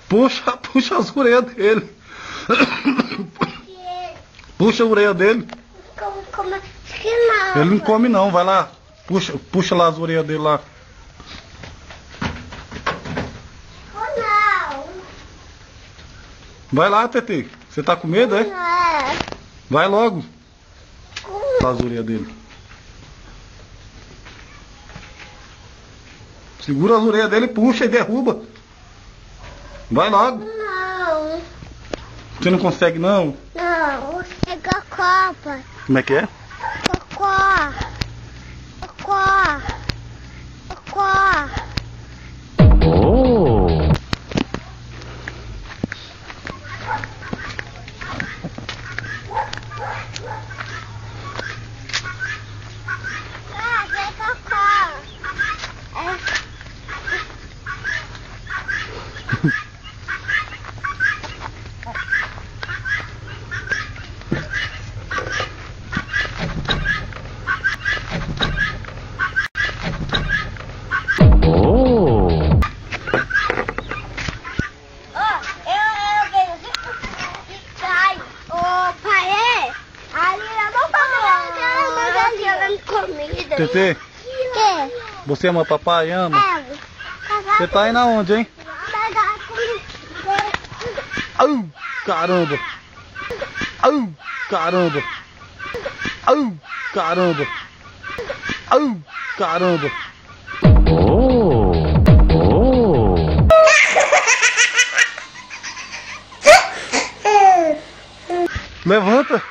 Puxa as orelhas dele. Puxa a orelha dele. Ele não come não, vai lá. Puxa lá as orelhas dele lá. Vai lá, Tetê. Você tá com medo, é? Vai logo. As orelhas dele. Segura as orelhas dele, puxa e derruba. Vai logo. Não. Você não consegue não? Não, é cocopa. Como é que é? Cocó. Cocó. Cocó. É cocó. Tetê, você ama papai? Ama? Você tá indo aonde, hein? Au, caramba! Au, caramba! Au, caramba! Au, caramba! Levanta!